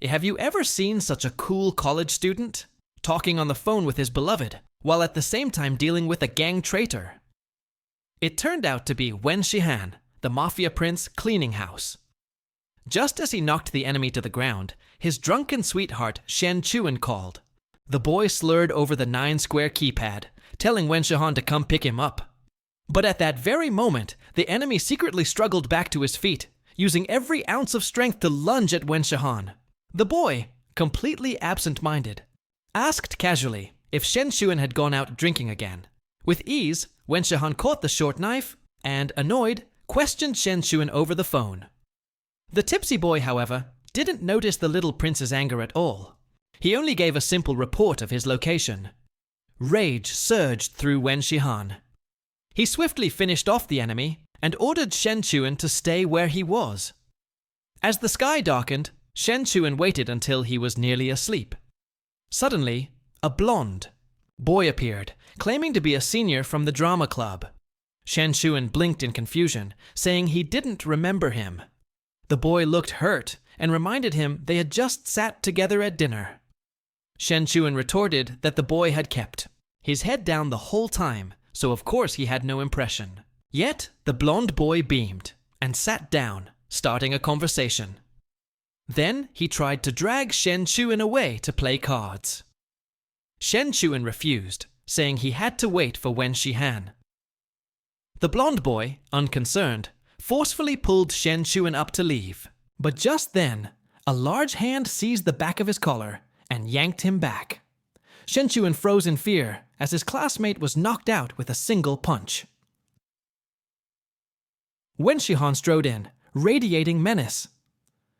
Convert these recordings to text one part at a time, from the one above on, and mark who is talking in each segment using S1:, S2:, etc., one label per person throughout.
S1: Have you ever seen such a cool college student talking on the phone with his beloved while at the same time dealing with a gang traitor? It turned out to be Wen Shihan, the mafia prince cleaning house. Just as he knocked the enemy to the ground, his drunken sweetheart Shen Chuan called. The boy slurred over the 9-square keypad, telling Wen Shihan to come pick him up. But at that very moment, the enemy secretly struggled back to his feet, using every ounce of strength to lunge at Wen Shihan. The boy, completely absent-minded, asked casually if Shen Chuan had gone out drinking again. With ease, Wen Shihan caught the short knife and, annoyed, questioned Shen Chuan over the phone. The tipsy boy, however, didn't notice the little prince's anger at all. He only gave a simple report of his location. Rage surged through Wen Shihan. He swiftly finished off the enemy and ordered Shen Chuan to stay where he was. As the sky darkened, Shen Chuan waited until he was nearly asleep. Suddenly, a blonde boy appeared, claiming to be a senior from the drama club. Shen Chuan blinked in confusion, saying he didn't remember him. The boy looked hurt and reminded him they had just sat together at dinner. Shen Chuan retorted that the boy had kept his head down the whole time, so of course he had no impression. Yet the blonde boy beamed and sat down, starting a conversation. Then he tried to drag Shen Chuan away to play cards. Shen Chuan refused, saying he had to wait for Wen Shihan. The blonde boy, unconcerned, forcefully pulled Shen Chuan up to leave. But just then, a large hand seized the back of his collar and yanked him back. Shen Chuan froze in fear as his classmate was knocked out with a single punch. Wen Shihan strode in, radiating menace.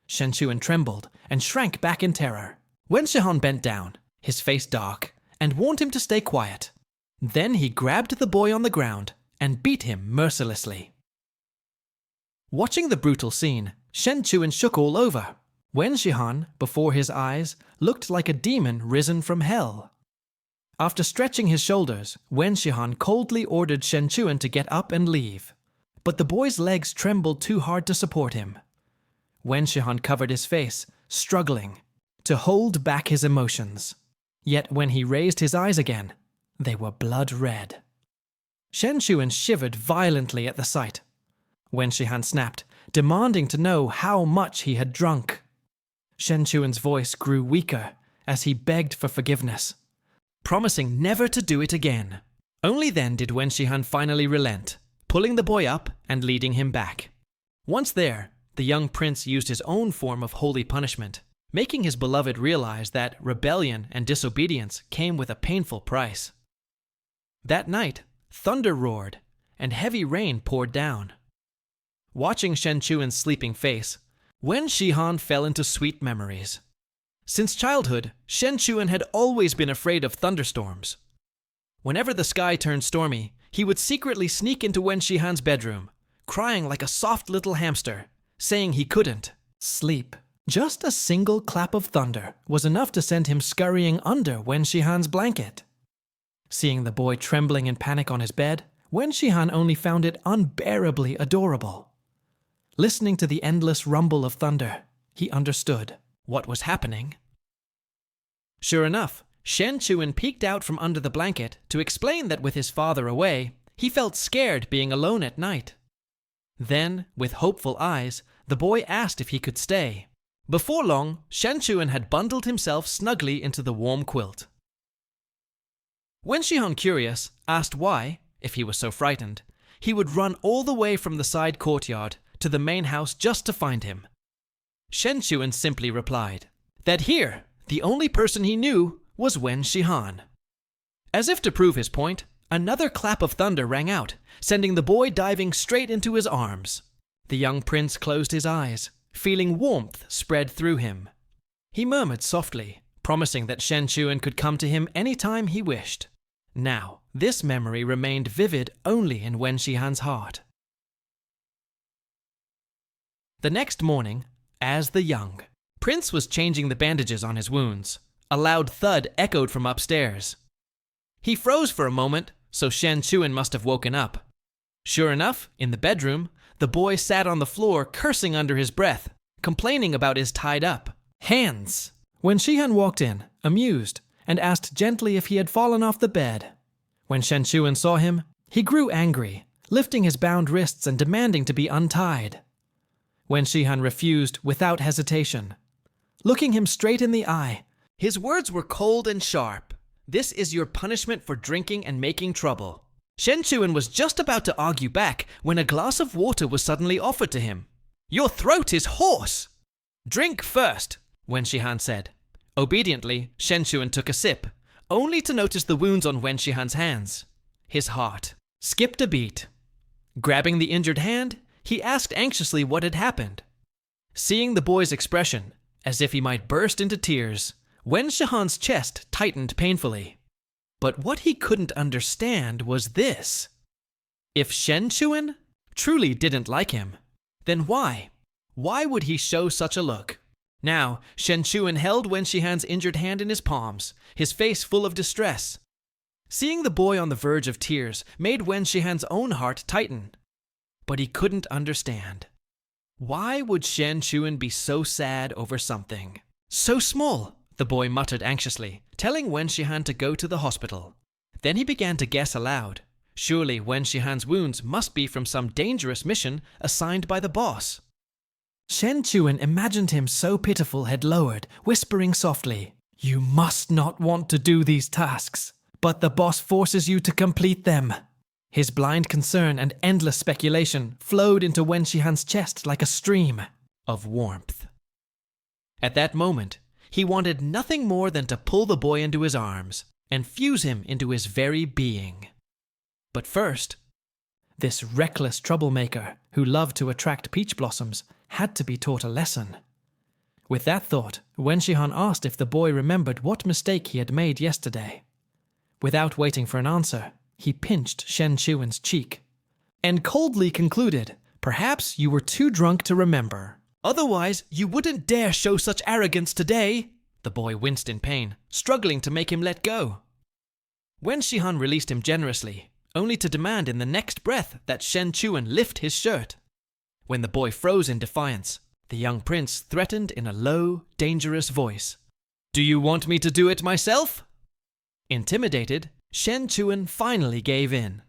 S1: Shen Chuan trembled and shrank back in terror. Wen Shihan bent down, his face dark, and warned him to stay quiet. Then he grabbed the boy on the ground and beat him mercilessly. Watching the brutal scene, Shen Chuan shook all over. Wen Shihan, before his eyes, looked like a demon risen from hell. After stretching his shoulders, Wen Shihan coldly ordered Shen Chuan to get up and leave. But the boy's legs trembled too hard to support him. Wen Shihan covered his face, struggling to hold back his emotions. Yet when he raised his eyes again, they were blood red. Shen Chuan shivered violently at the sight. Wen Shihan snapped, demanding to know how much he had drunk. Shen Chuan's voice grew weaker as he begged for forgiveness, promising never to do it again. Only then did Wen Shihan finally relent, pulling the boy up and leading him back. Once there, the young prince used his own form of holy punishment, making his beloved realize that rebellion and disobedience came with a painful price. That night, thunder roared and heavy rain poured down. Watching Shen Chuan's sleeping face, Wen Shihan fell into sweet memories. Since childhood, Shen Chuan had always been afraid of thunderstorms. Whenever the sky turned stormy, he would secretly sneak into Wen Shihan's bedroom, crying like a soft little hamster, saying he couldn't sleep. Just a single clap of thunder was enough to send him scurrying under Wen Shihan's blanket. Seeing the boy trembling in panic on his bed, Wen Shihan only found it unbearably adorable. Listening to the endless rumble of thunder, he understood what was happening. Sure enough, Shen Chuan peeked out from under the blanket to explain that with his father away, he felt scared being alone at night. Then, with hopeful eyes, the boy asked if he could stay. Before long, Shen Chuan had bundled himself snugly into the warm quilt. Wen Shihan, curious, asked why, if he was so frightened, he would run all the way from the side courtyard to the main house just to find him. Shen Chuan simply replied that here, the only person he knew was Wen Shihan. As if to prove his point, another clap of thunder rang out, sending the boy diving straight into his arms. The young prince closed his eyes, feeling warmth spread through him. He murmured softly, promising that Shen Chuan could come to him any time he wished. Now, this memory remained vivid only in Wen Shihan's heart. The next morning, as the young prince was changing the bandages on his wounds, a loud thud echoed from upstairs. He froze for a moment, so Shen Chuan must have woken up. Sure enough, in the bedroom, the boy sat on the floor cursing under his breath, complaining about his tied-up Hands! Wen Shihan walked in, amused, and asked gently if he had fallen off the bed. When Shen Chuan saw him, he grew angry, lifting his bound wrists and demanding to be untied. Wen Shihan refused without hesitation. Looking him straight in the eye, his words were cold and sharp. "This is your punishment for drinking and making trouble." Shen Chuan was just about to argue back when a glass of water was suddenly offered to him. "Your throat is hoarse." "Drink first," Wen Shihan said. Obediently, Shen Chuan took a sip, only to notice the wounds on Wen Shihan's hands. His heart skipped a beat. Grabbing the injured hand, he asked anxiously what had happened. Seeing the boy's expression, as if he might burst into tears, Wen Shihan's chest tightened painfully. But what he couldn't understand was this. If Shen Chuan truly didn't like him, then why? Why would he show such a look? Now, Shen Chuan held Wen Shihan's injured hand in his palms, his face full of distress. Seeing the boy on the verge of tears made Wen Shihan's own heart tighten. But he couldn't understand. Why would Shen Chuan be so sad over something so small? The boy muttered anxiously, telling Wen Shihan to go to the hospital. Then he began to guess aloud. Surely Wen Shihan's wounds must be from some dangerous mission assigned by the boss. Shen Chuan imagined him so pitiful head lowered, whispering softly, "You must not want to do these tasks, but the boss forces you to complete them." His blind concern and endless speculation flowed into Wen Shihan's chest like a stream of warmth. At that moment, he wanted nothing more than to pull the boy into his arms and fuse him into his very being. But first, this reckless troublemaker who loved to attract peach blossoms had to be taught a lesson. With that thought, Wen Shihan asked if the boy remembered what mistake he had made yesterday. Without waiting for an answer, he pinched Shen Chuan's cheek and coldly concluded, "Perhaps you were too drunk to remember. Otherwise, you wouldn't dare show such arrogance today." The boy winced in pain, struggling to make him let go. Wen Shihan released him generously, only to demand in the next breath that Shen Chuan lift his shirt. When the boy froze in defiance, the young prince threatened in a low, dangerous voice, "Do you want me to do it myself?" Intimidated, Shen Chuan finally gave in.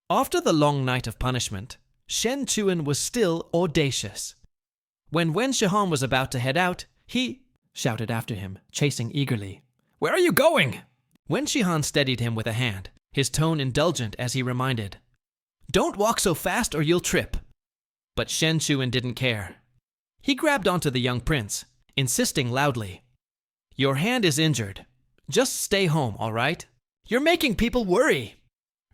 S1: After the long night of punishment, Shen Chuan was still audacious. When Wen Shihan was about to head out, he shouted after him, chasing eagerly, "Where are you going?" Wen Shihan steadied him with a hand, his tone indulgent as he reminded, "Don't walk so fast or you'll trip." But Shen Chuan didn't care. He grabbed onto the young prince, insisting loudly, "Your hand is injured. Just stay home, all right? You're making people worry."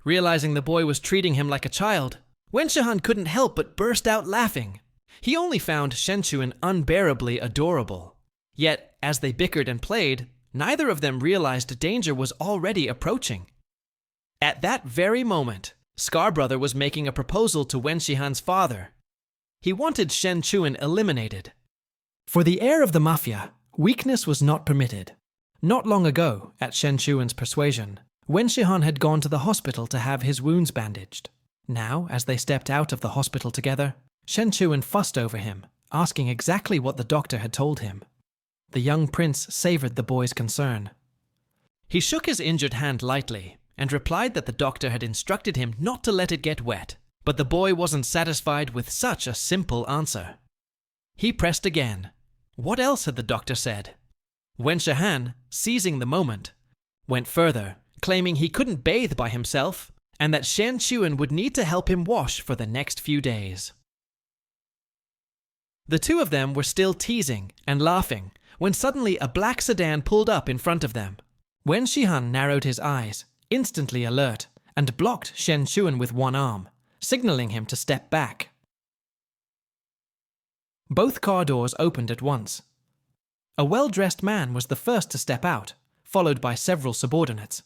S1: Realizing the boy was treating him like a child, Wen Shihan couldn't help but burst out laughing. He only found Shen Chuan unbearably adorable. Yet, as they bickered and played, neither of them realized danger was already approaching. At that very moment, Scarbrother was making a proposal to Wen Shihan's father. He wanted Shen Chuan eliminated. For the heir of the mafia, weakness was not permitted. Not long ago, at Shen Chuan's persuasion, Wen Shihan had gone to the hospital to have his wounds bandaged. Now, as they stepped out of the hospital together, Shen Chuan fussed over him, asking exactly what the doctor had told him. The young prince savored the boy's concern. He shook his injured hand lightly and replied that the doctor had instructed him not to let it get wet, but the boy wasn't satisfied with such a simple answer. He pressed again. What else had the doctor said? Wen Shihan, seizing the moment, went further, claiming he couldn't bathe by himself and that Shen Chuan would need to help him wash for the next few days. The two of them were still teasing and laughing when suddenly a black sedan pulled up in front of them. Wen Shihan narrowed his eyes, instantly alert, and blocked Shen Chuan with one arm, signaling him to step back. Both car doors opened at once. A well-dressed man was the first to step out, followed by several subordinates.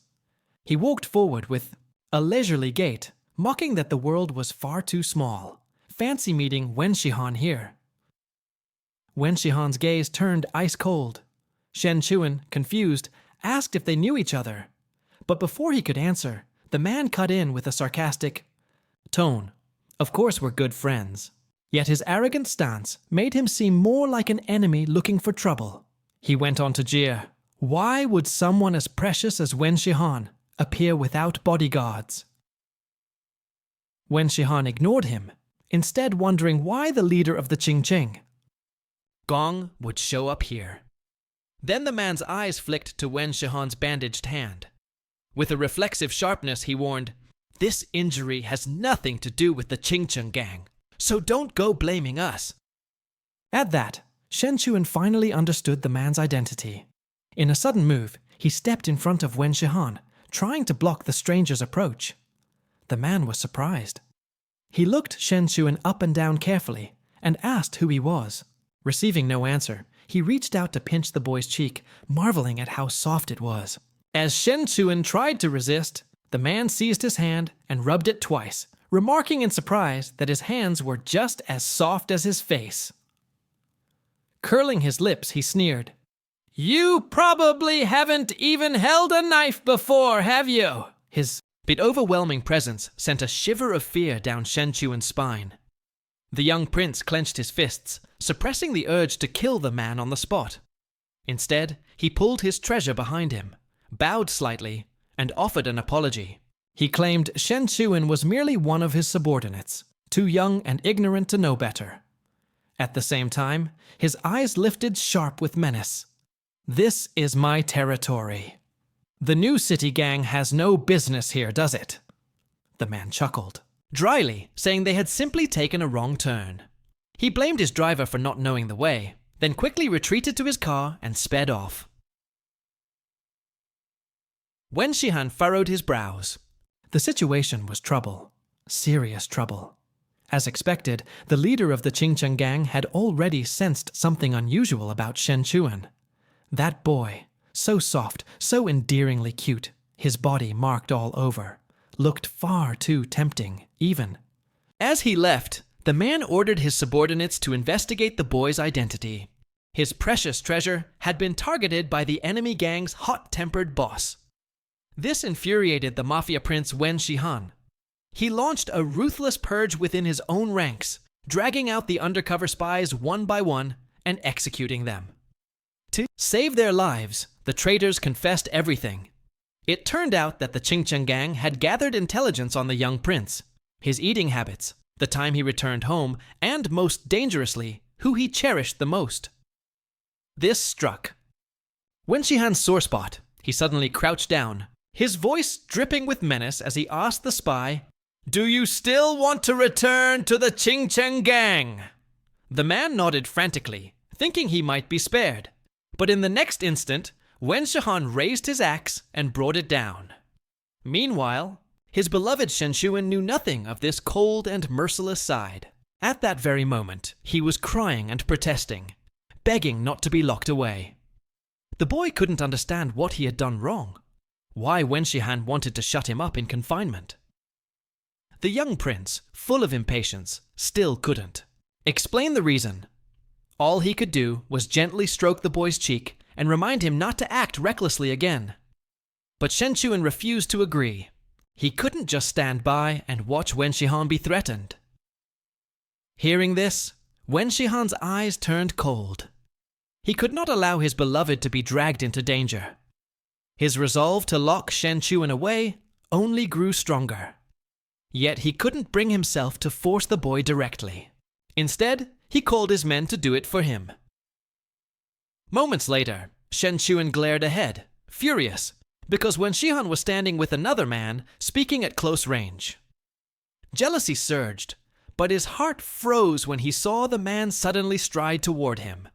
S1: He walked forward with a leisurely gait, mocking that the world was far too small. Fancy meeting Wen Shihan here. Wen Shihan's gaze turned ice cold. Shen Chuan, confused, asked if they knew each other. But before he could answer, the man cut in with a sarcastic tone. Of course we're good friends. Yet his arrogant stance made him seem more like an enemy looking for trouble. He went on to jeer, "Why would someone as precious as Wen Shihan appear without bodyguards?" Wen Shihan ignored him, instead wondering why the leader of the Qingqing Gong would show up here. Then the man's eyes flicked to Wen Shihan's bandaged hand. With a reflexive sharpness, he warned, "This injury has nothing to do with the Qingqing gang, so don't go blaming us." At that, Shen Chuan finally understood the man's identity. In a sudden move, he stepped in front of Wen Shihan, trying to block the stranger's approach. The man was surprised. He looked Shen Chuan up and down carefully and asked who he was. Receiving no answer, he reached out to pinch the boy's cheek, marveling at how soft it was. As Shen Chuan tried to resist, the man seized his hand and rubbed it twice, remarking in surprise that his hands were just as soft as his face. Curling his lips, he sneered, "You probably haven't even held a knife before, have you?" His overwhelming presence sent a shiver of fear down Shen Chuan's spine. The young prince clenched his fists, suppressing the urge to kill the man on the spot. Instead, he pulled his treasure behind him, bowed slightly, and offered an apology. He claimed Shen Chuan was merely one of his subordinates, too young and ignorant to know better. At the same time, his eyes lifted sharp with menace. "This is my territory. The new city gang has no business here, does it?" The man chuckled, dryly, saying they had simply taken a wrong turn. He blamed his driver for not knowing the way, then quickly retreated to his car and sped off. Wen Shihan furrowed his brows. The situation was trouble. Serious trouble. As expected, the leader of the Qingqing gang had already sensed something unusual about Shen Chuan. That boy, so soft, so endearingly cute, his body marked all over, looked far too tempting, even. As he left, the man ordered his subordinates to investigate the boy's identity. His precious treasure had been targeted by the enemy gang's hot-tempered boss. This infuriated the mafia prince Wen Shihan. He launched a ruthless purge within his own ranks, dragging out the undercover spies one by one and executing them. To save their lives, the traitors confessed everything. It turned out that the Qingqing gang had gathered intelligence on the young prince, his eating habits, the time he returned home, and most dangerously, who he cherished the most. This struck Wen Shihan's sore spot. He suddenly crouched down, his voice dripping with menace as he asked the spy, "Do you still want to return to the Qingqing gang?" The man nodded frantically, thinking he might be spared. But in the next instant, Wen Shihan raised his axe and brought it down. Meanwhile, his beloved Shen Chuan knew nothing of this cold and merciless side. At that very moment, he was crying and protesting, begging not to be locked away. The boy couldn't understand what he had done wrong, why Wen Shihan wanted to shut him up in confinement. The young prince, full of impatience, still couldn't explain the reason. All he could do was gently stroke the boy's cheek and remind him not to act recklessly again. But Shen Chuan refused to agree. He couldn't just stand by and watch Wen Shihan be threatened. Hearing this, Wen Shihan's eyes turned cold. He could not allow his beloved to be dragged into danger. His resolve to lock Shen Chuan away only grew stronger. Yet he couldn't bring himself to force the boy directly. Instead, he called his men to do it for him. Moments later, Shen Chuan glared ahead, furious, because Wen Shihan was standing with another man, speaking at close range. Jealousy surged, but his heart froze when he saw the man suddenly stride toward him,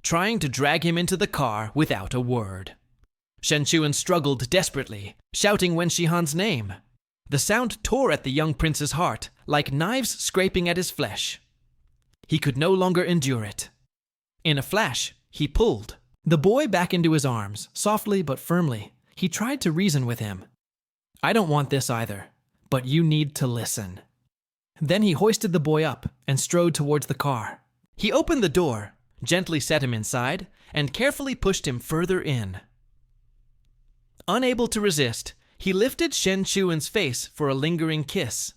S1: trying to drag him into the car without a word. Shen Chuan struggled desperately, shouting Wen Shihan's name. The sound tore at the young prince's heart, like knives scraping at his flesh. He could no longer endure it. In a flash, he pulled the boy back into his arms, softly but firmly. He tried to reason with him. "I don't want this either, but you need to listen." Then he hoisted the boy up and strode towards the car. He opened the door, gently set him inside, and carefully pushed him further in. Unable to resist, he lifted Shen Chuan's face for a lingering kiss.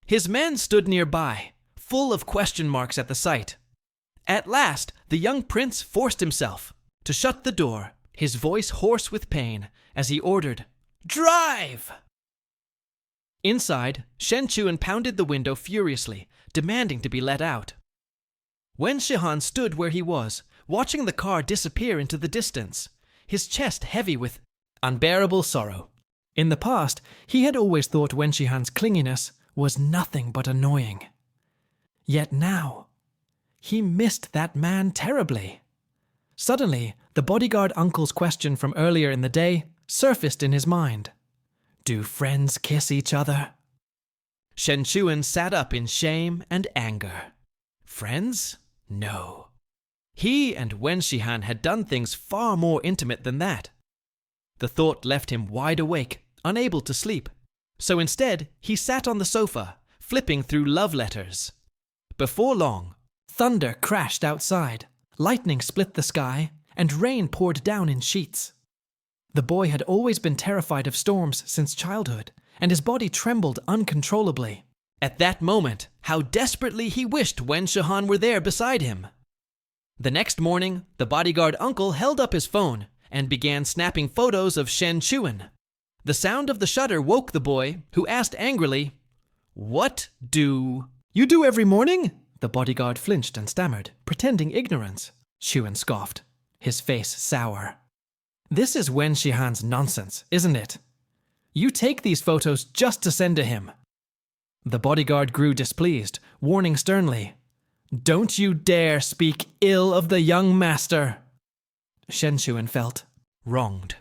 S1: His men stood nearby, full of question marks at the sight. At last, the young prince forced himself to shut the door, his voice hoarse with pain, as he ordered, "Drive!" Inside, Shen Chuan pounded the window furiously, demanding to be let out. Wen Shihan stood where he was, watching the car disappear into the distance, his chest heavy with unbearable sorrow. In the past, he had always thought Wen Shihan's clinginess was nothing but annoying. Yet now, he missed that man terribly. Suddenly, the bodyguard uncle's question from earlier in the day surfaced in his mind. Do friends kiss each other? Shen Chuan sat up in shame and anger. Friends? No. He and Wen Shihan had done things far more intimate than that. The thought left him wide awake, unable to sleep. So instead, he sat on the sofa, flipping through love letters. Before long, thunder crashed outside, lightning split the sky, and rain poured down in sheets. The boy had always been terrified of storms since childhood, and his body trembled uncontrollably. At that moment, how desperately he wished Wen Shihan were there beside him. The next morning, the bodyguard uncle held up his phone and began snapping photos of Shen Chuan. The sound of the shutter woke the boy, who asked angrily, "What do you do every morning?" The bodyguard flinched and stammered, pretending ignorance. Chuan scoffed, his face sour. This is Wen Shihan's nonsense, isn't it? You take these photos just to send to him. The bodyguard grew displeased, warning sternly, "Don't you dare speak ill of the young master." Shen Chuan felt wronged.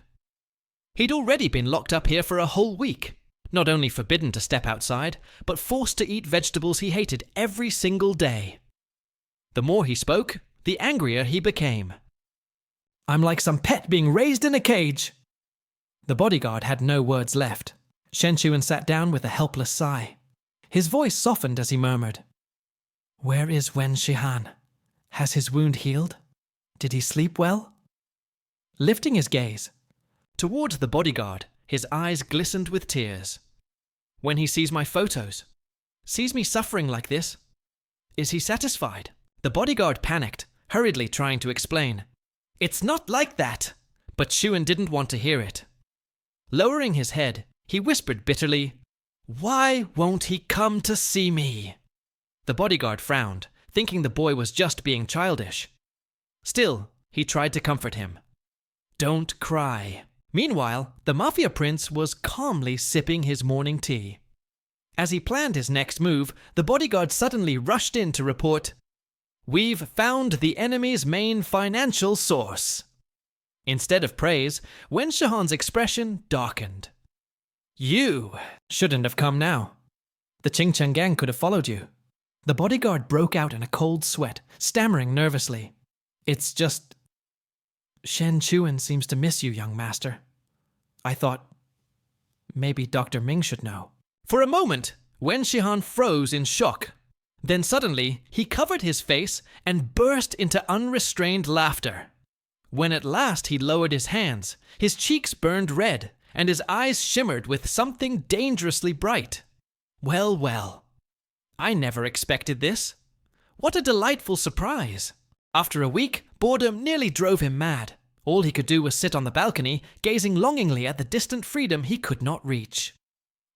S1: He'd already been locked up here for a whole week, not only forbidden to step outside, but forced to eat vegetables he hated every single day. The more he spoke, the angrier he became. I'm like some pet being raised in a cage. The bodyguard had no words left. Shen Chuan sat down with a helpless sigh. His voice softened as he murmured, "Where is Wen Shihan? Has his wound healed? Did he sleep well?" Lifting his gaze toward the bodyguard, his eyes glistened with tears. "When he sees my photos, sees me suffering like this, is he satisfied?" The bodyguard panicked, hurriedly trying to explain. "It's not like that!" But Chuan didn't want to hear it. Lowering his head, he whispered bitterly, "Why won't he come to see me?" The bodyguard frowned, thinking the boy was just being childish. Still, he tried to comfort him. "Don't cry." Meanwhile, the mafia prince was calmly sipping his morning tea. As he planned his next move, the bodyguard suddenly rushed in to report, "We've found the enemy's main financial source." Instead of praise, Wen Shihan's expression darkened. "You shouldn't have come now. The Qingcheng gang could have followed you." The bodyguard broke out in a cold sweat, stammering nervously. "It's just... Shen Chuan seems to miss you, young master. I thought maybe Dr. Ming should know." For a moment, Wen Shihan froze in shock. Then suddenly, he covered his face and burst into unrestrained laughter. When at last he lowered his hands, his cheeks burned red, and his eyes shimmered with something dangerously bright. Well, well. I never expected this. What a delightful surprise. After a week, boredom nearly drove him mad. All he could do was sit on the balcony, gazing longingly at the distant freedom he could not reach.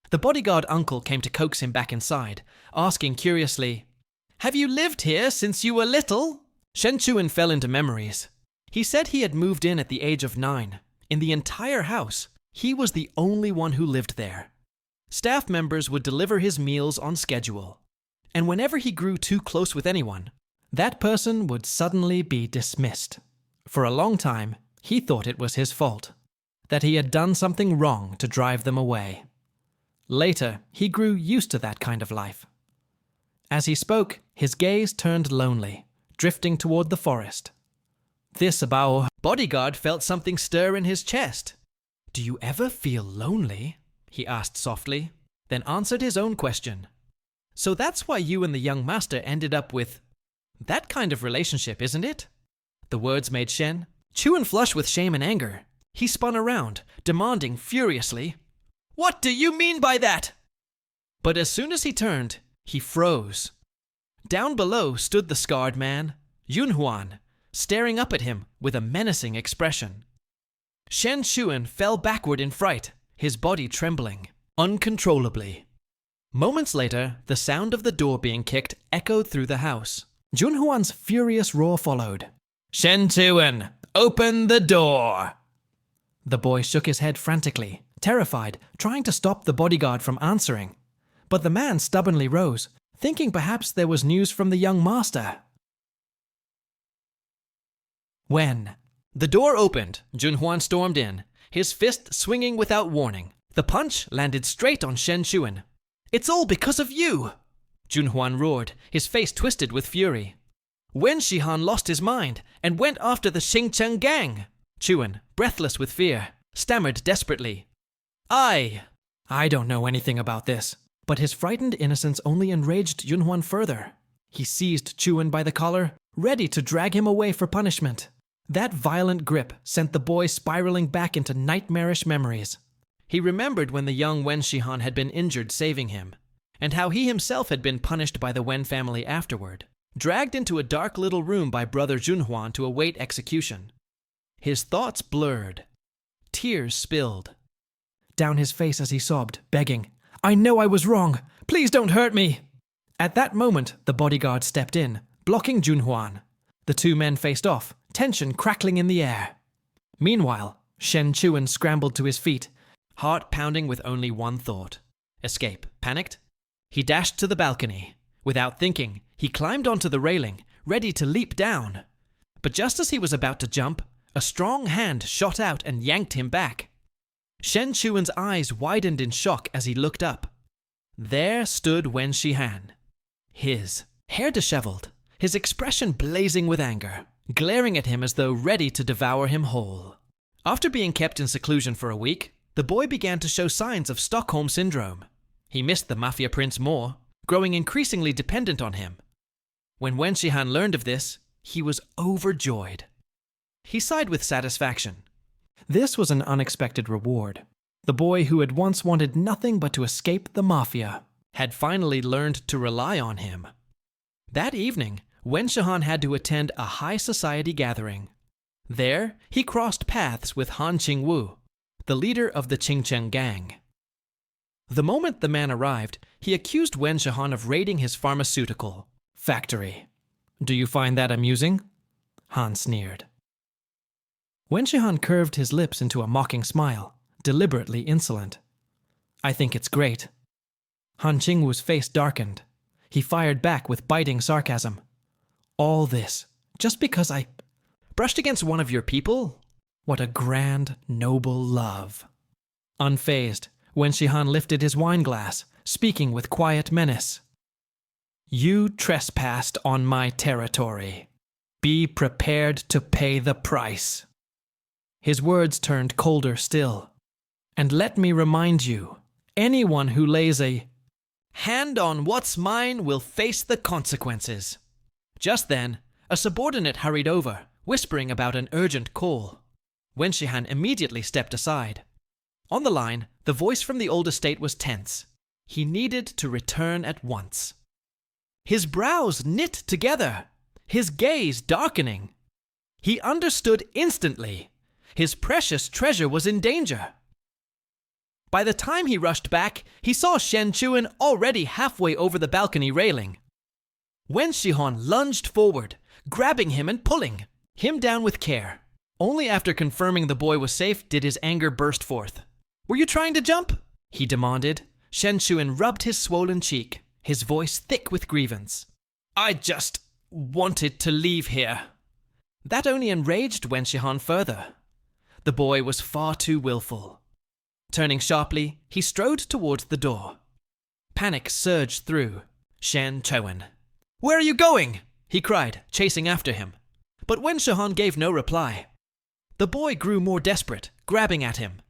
S1: The bodyguard uncle came to coax him back inside, asking curiously, "Have you lived here since you were little?" Shen Chuan fell into memories. He said he had moved in at the age of 9. In the entire house, he was the only one who lived there. Staff members would deliver his meals on schedule. And whenever he grew too close with anyone, that person would suddenly be dismissed. For a long time, he thought it was his fault, that he had done something wrong to drive them away. Later, he grew used to that kind of life. As he spoke, his gaze turned lonely, drifting toward the forest. This Bao bodyguard felt something stir in his chest. "Do you ever feel lonely?" he asked softly, then answered his own question. "So that's why you and the young master ended up with that kind of relationship, isn't it?" The words made Shen Chuan flush with shame and anger. He spun around, demanding furiously, "What do you mean by that?" But as soon as he turned, he froze. Down below stood the scarred man, Yunhuan, staring up at him with a menacing expression. Shen Chuan fell backward in fright, his body trembling uncontrollably. Moments later, the sound of the door being kicked echoed through the house. Junhuan's furious roar followed. "Shen Chuan, open the door!" The boy shook his head frantically, terrified, trying to stop the bodyguard from answering. But the man stubbornly rose, thinking perhaps there was news from the young master. When the door opened, Junhuan stormed in, his fist swinging without warning. The punch landed straight on Shen Chuan. "It's all because of you!" Junhuan roared, his face twisted with fury. Wen Shihan lost his mind and went after the Xingcheng gang. Chuan, breathless with fear, stammered desperately. I don't know anything about this." But his frightened innocence only enraged Junhuan further. He seized Chuan by the collar, ready to drag him away for punishment. That violent grip sent the boy spiraling back into nightmarish memories. He remembered when the young Wen Shihan had been injured saving him, and how he himself had been punished by the Wen family afterward, dragged into a dark little room by brother Junhuan to await execution. His thoughts blurred. Tears spilled down his face as he sobbed, begging, "I know I was wrong. Please don't hurt me." At that moment, the bodyguard stepped in, blocking Junhuan. The two men faced off, tension crackling in the air. Meanwhile, Shen Chuan scrambled to his feet, heart pounding with only one thought: escape. Panicked, he dashed to the balcony. Without thinking, he climbed onto the railing, ready to leap down. But just as he was about to jump, a strong hand shot out and yanked him back. Shen Chuan's eyes widened in shock as he looked up. There stood Wen Shihan, his hair disheveled, his expression blazing with anger, glaring at him as though ready to devour him whole. After being kept in seclusion for a week, the boy began to show signs of Stockholm Syndrome. He missed the Mafia Prince more, growing increasingly dependent on him. When Wen Shihan learned of this, he was overjoyed. He sighed with satisfaction. This was an unexpected reward. The boy who had once wanted nothing but to escape the Mafia had finally learned to rely on him. That evening, Wen Shihan had to attend a high society gathering. There, he crossed paths with Han Qingwu, the leader of the Qingcheng gang. The moment the man arrived, he accused Wen Shihan of raiding his pharmaceutical factory. "Do you find that amusing?" Han sneered. Wen Shihan curved his lips into a mocking smile, deliberately insolent. "I think it's great." Han Qingwu's face darkened. He fired back with biting sarcasm. "All this, just because I brushed against one of your people? What a grand, noble love." Unfazed, Wen Shihan lifted his wineglass, speaking with quiet menace. "You trespassed on my territory. Be prepared to pay the price." His words turned colder still. "And let me remind you, anyone who lays a hand on what's mine will face the consequences." Just then, a subordinate hurried over, whispering about an urgent call. Wen Shihan immediately stepped aside. On the line, the voice from the old estate was tense. He needed to return at once. His brows knit together, his gaze darkening. He understood instantly. His precious treasure was in danger. By the time he rushed back, he saw Shen Chuan already halfway over the balcony railing. Wen Shihan lunged forward, grabbing him and pulling him down with care. Only after confirming the boy was safe did his anger burst forth. "Were you trying to jump?" he demanded. Shen Chuan rubbed his swollen cheek, his voice thick with grievance. "I just wanted to leave here." That only enraged Wen Shihan further. The boy was far too willful. Turning sharply, he strode towards the door. Panic surged through Shen Chuan. "Where are you going?" he cried, chasing after him. But Wen Shihan gave no reply. The boy grew more desperate, grabbing at him.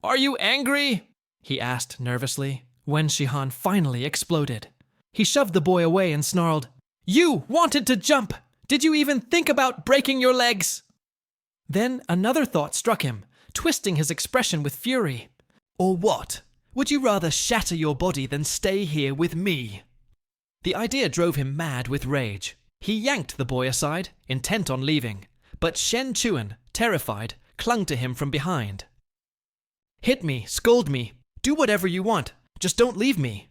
S1: "Are you angry?" he asked nervously. Wen Shihan finally exploded. He shoved the boy away and snarled, "You wanted to jump! Did you even think about breaking your legs?" Then another thought struck him, twisting his expression with fury. "Or what? Would you rather shatter your body than stay here with me?" The idea drove him mad with rage. He yanked the boy aside, intent on leaving, but Shen Chuan, terrified, clung to him from behind. "Hit me, scold me, do whatever you want, just don't leave me."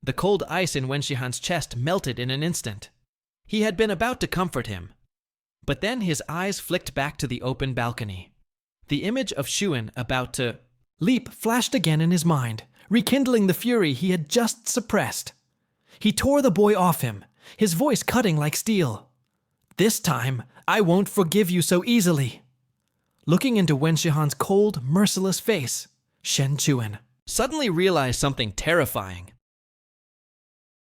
S1: The cold ice in Wen Shihan's chest melted in an instant. He had been about to comfort him, but then his eyes flicked back to the open balcony. The image of Shuan about to leap flashed again in his mind, rekindling the fury he had just suppressed. He tore the boy off him, his voice cutting like steel. "This time, I won't forgive you so easily." Looking into Wen Shihan's cold, merciless face, Shen Chuan suddenly realized something terrifying.